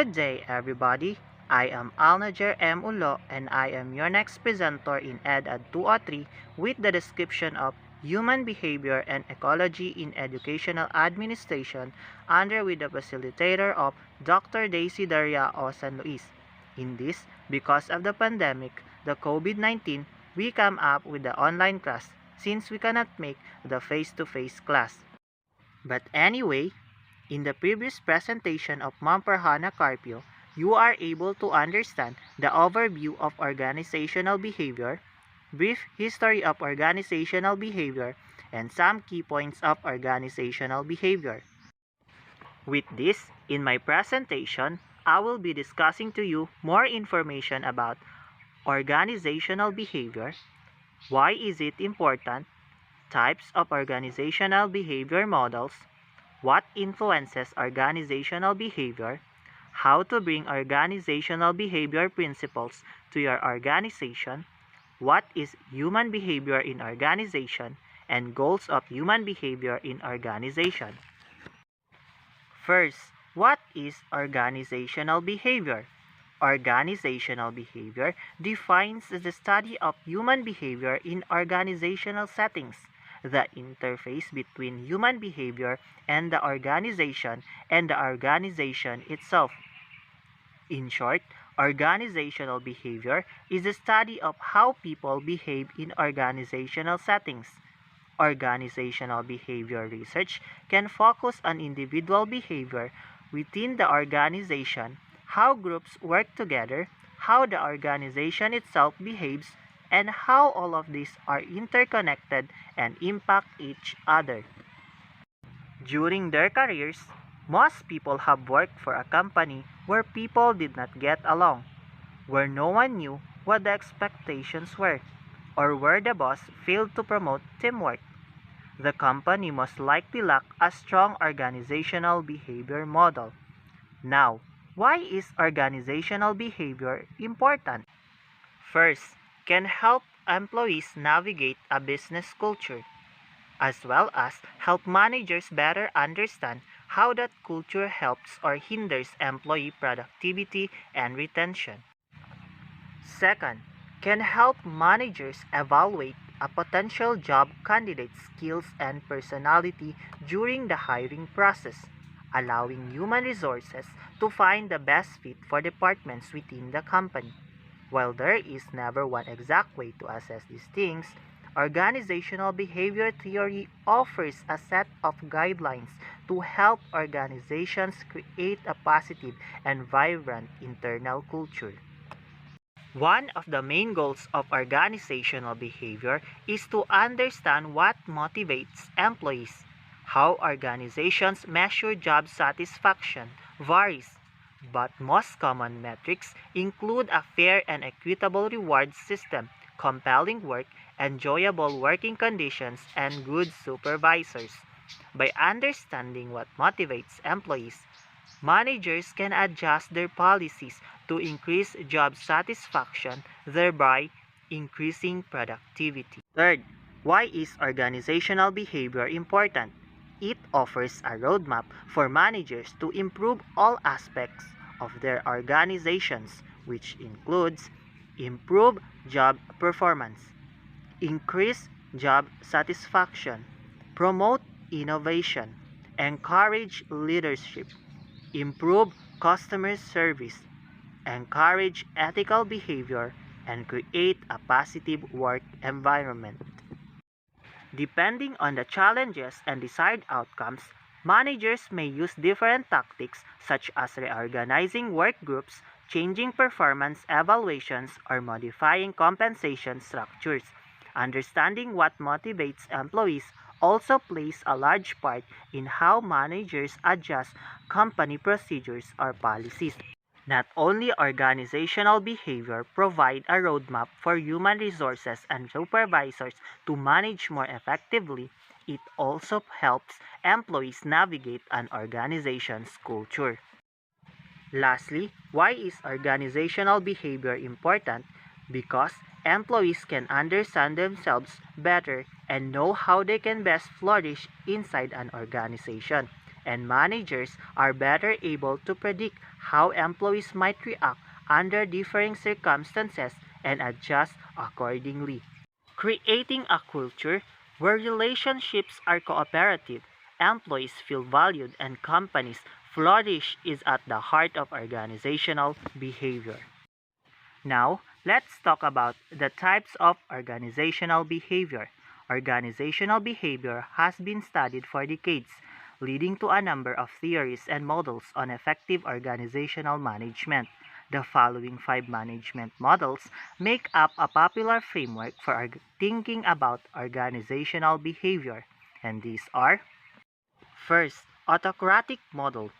Good day, everybody. I am Alnajer Ulloh, and I am your next presenter in EdAd 203 with the description of Human Behavior and Ecology in Educational Administration under with the facilitator of Dr. Daisy Daria o San Luis. In this, because of the pandemic, the COVID-19, we come up with the online class since we cannot make the face-to-face class. But anyway, in the previous presentation of Ma'am Farhana Carpio, you are able to understand the overview of organizational behavior, brief history of organizational behavior, and some key points of organizational behavior. With this, in my presentation, I will be discussing to you more information about organizational behavior, why is it important, types of organizational behavior models, what influences organizational behavior, how to bring organizational behavior principles to your organization, what is human behavior in organization, and goals of human behavior in organization. First, what is organizational behavior? Organizational behavior defines the study of human behavior in organizational settings, the interface between human behavior and the organization itself. In short, organizational behavior is the study of how people behave in organizational settings. Organizational behavior research can focus on individual behavior within the organization, how groups work together, how the organization itself behaves, and how all of these are interconnected and impact each other. During their careers, most people have worked for a company where people did not get along, where no one knew what the expectations were, or where the boss failed to promote teamwork. The company most likely lacked a strong organizational behavior model. Now, why is organizational behavior important? First, can help employees navigate a business culture, as well as help managers better understand how that culture helps or hinders employee productivity and retention. Second, can help managers evaluate a potential job candidate's skills and personality during the hiring process, allowing human resources to find the best fit for departments within the company. While there is never one exact way to assess these things, organizational behavior theory offers a set of guidelines to help organizations create a positive and vibrant internal culture. One of the main goals of organizational behavior is to understand what motivates employees. How organizations measure job satisfaction varies, but most common metrics include a fair and equitable reward system, compelling work, enjoyable working conditions, and good supervisors. By understanding what motivates employees, managers can adjust their policies to increase job satisfaction, thereby increasing productivity. Third, why is organizational behavior important? It offers a roadmap for managers to improve all aspects of their organizations, which includes improve job performance, increase job satisfaction, promote innovation, encourage leadership, improve customer service, encourage ethical behavior, and create a positive work environment. Depending on the challenges and desired outcomes, managers may use different tactics such as reorganizing work groups, changing performance evaluations, or modifying compensation structures. Understanding what motivates employees also plays a large part in how managers adjust company procedures or policies. Not only organizational behavior provide a roadmap for human resources and supervisors to manage more effectively, it also helps employees navigate an organization's culture. Lastly, why is organizational behavior important? Because employees can understand themselves better and know how they can best flourish inside an organization. and managers are better able to predict how employees might react under differing circumstances and adjust accordingly. Creating a culture where relationships are cooperative, employees feel valued, and companies flourish is at the heart of organizational behavior. Now, let's talk about the types of organizational behavior. Organizational behavior has been studied for decades, leading to a number of theories and models on effective organizational management. The following five management models make up a popular framework for thinking about organizational behavior, and these are: first, autocratic model.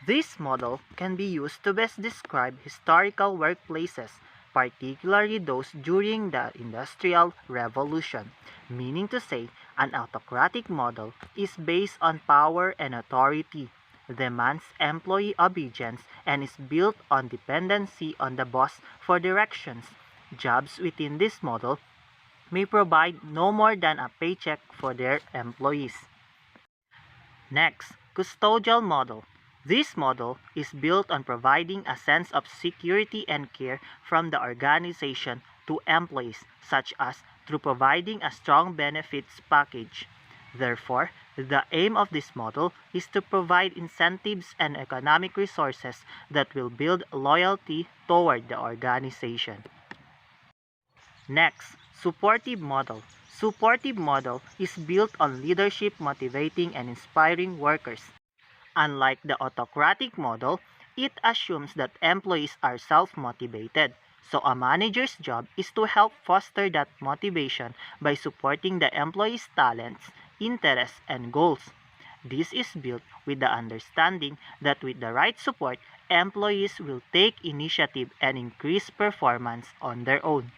This model can be used to best describe historical workplaces, particularly those during the Industrial Revolution, meaning to say, an autocratic model is based on power and authority, demands employee obedience, and is built on dependency on the boss for directions. Jobs within this model may provide no more than a paycheck for their employees. Next, custodial model. This model is built on providing a sense of security and care from the organization to employees, such as through providing a strong benefits package. Therefore, the aim of this model is to provide incentives and economic resources that will build loyalty toward the organization. Next, supportive model. Supportive model is built on leadership motivating and inspiring workers. Unlike the autocratic model, it assumes that employees are self-motivated. So a manager's job is to help foster that motivation by supporting the employees' talents, interests, and goals. This is built with the understanding that with the right support, employees will take initiative and increase performance on their own.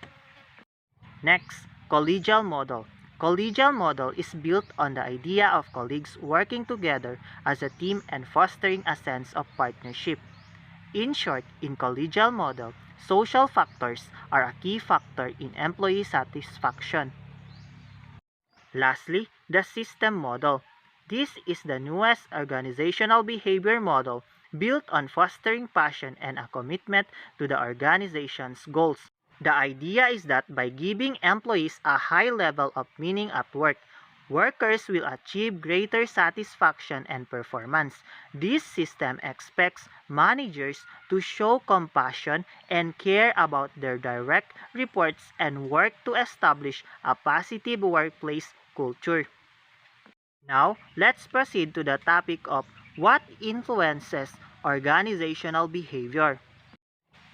Next, collegial model. Collegial model is built on the idea of colleagues working together as a team and fostering a sense of partnership. In short, in collegial model, social factors are a key factor in employee satisfaction. Lastly, the system model. This is the newest organizational behavior model built on fostering passion and a commitment to the organization's goals. The idea is that by giving employees a high level of meaning at work, workers will achieve greater satisfaction and performance. This system expects managers to show compassion and care about their direct reports and work to establish a positive workplace culture. Now, let's proceed to the topic of what influences organizational behavior.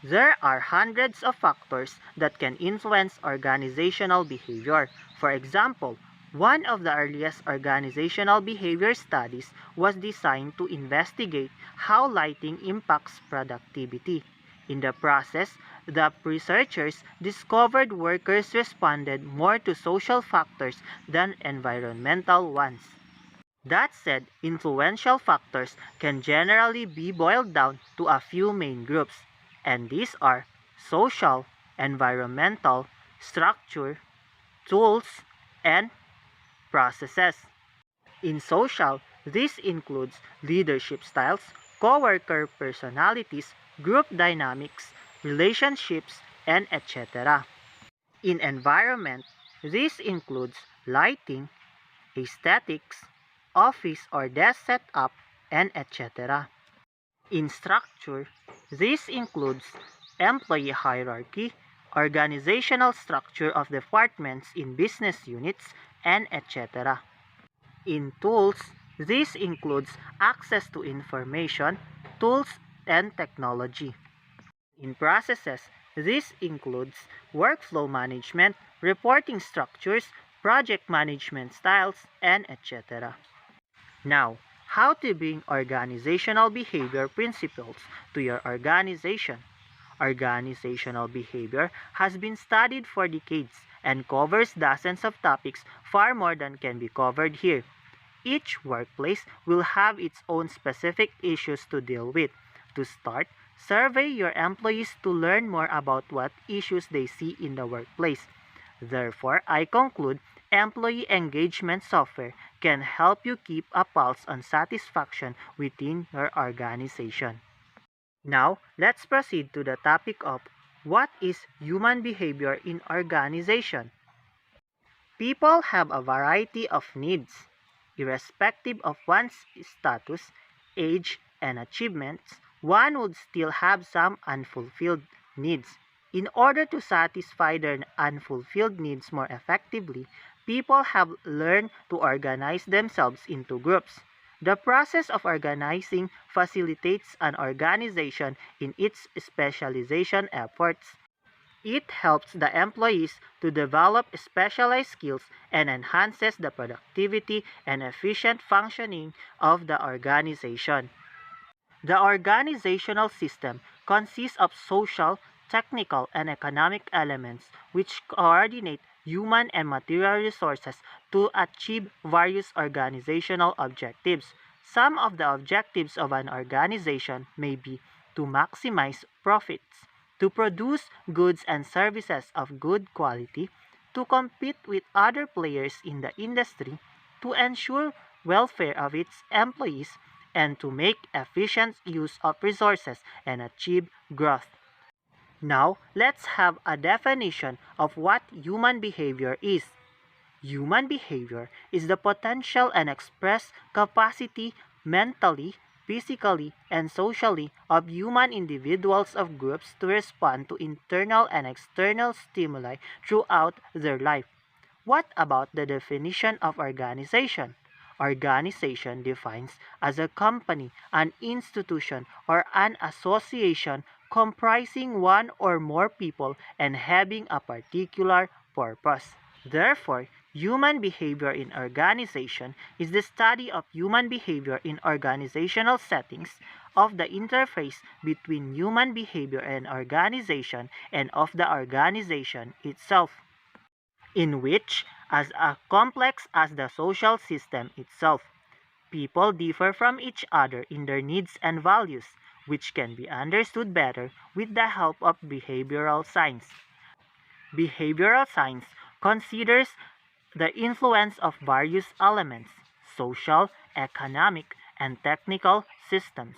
There are hundreds of factors that can influence organizational behavior. For example, one of the earliest organizational behavior studies was designed to investigate how lighting impacts productivity. In the process, the researchers discovered workers responded more to social factors than environmental ones. That said, influential factors can generally be boiled down to a few main groups, and these are social, environmental, structure, tools, and processes. In social, this includes leadership styles, coworker personalities, group dynamics, relationships, and etc. In environment, this includes lighting, aesthetics, office or desk setup, and etc. In structure, this includes employee hierarchy, organizational structure of departments in business units, and etc. In tools, this includes access to information, tools, and technology. In processes, this includes workflow management, reporting structures, project management styles, and etc. Now, how to bring organizational behavior principles to your organization. Organizational behavior has been studied for decades and covers dozens of topics, far more than can be covered here. Each workplace will have its own specific issues to deal with. To start, survey your employees to learn more about what issues they see in the workplace. Therefore, I conclude Employee engagement software can help you keep a pulse on satisfaction within your organization. Now, let's proceed to the topic of what is human behavior in organization. People have a variety of needs. Irrespective of one's status, age, and achievements, one would still have some unfulfilled needs. In order to satisfy their unfulfilled needs more effectively, people have learned to organize themselves into groups. The process of organizing facilitates an organization in its specialization efforts. It helps the employees to develop specialized skills and enhances the productivity and efficient functioning of the organization. The organizational system consists of social, technical, and economic elements which coordinate human and material resources to achieve various organizational objectives. Some of the objectives of an organization may be to maximize profits, to produce goods and services of good quality, to compete with other players in the industry, to ensure welfare of its employees, and to make efficient use of resources and achieve growth. Now, let's have a definition of what human behavior is. Human behavior is the potential and expressed capacity mentally, physically, and socially of human individuals of groups to respond to internal and external stimuli throughout their life. What about the definition of organization? Organization defines as a company, an institution, or an association comprising one or more people and having a particular purpose. Therefore, human behavior in organization is the study of human behavior in organizational settings, of the interface between human behavior and organization, and of the organization itself, in which, as complex as the social system itself, people differ from each other in their needs and values, which can be understood better with the help of behavioral science. Behavioral science considers the influence of various elements, social, economic, and technical systems,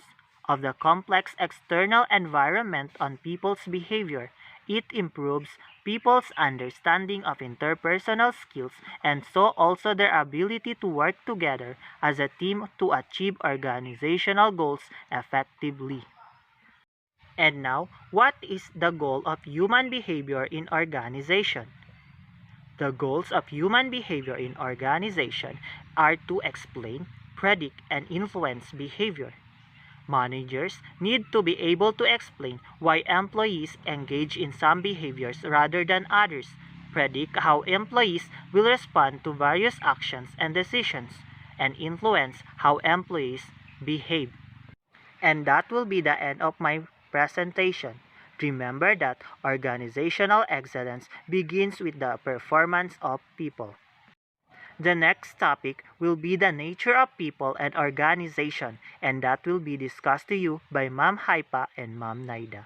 of the complex external environment on people's behavior. It improves people's understanding of interpersonal skills and so also their ability to work together as a team to achieve organizational goals effectively. And now, what is the goal of human behavior in organization? The goals of human behavior in organization are to explain, predict, and influence behavior. Managers need to be able to explain why employees engage in some behaviors rather than others, predict how employees will respond to various actions and decisions, and influence how employees behave. And that will be the end of my presentation. Remember that organizational excellence begins with the performance of people. The next topic will be the nature of people and organization, and that will be discussed to you by Ma'am Haipa and Ma'am Naida.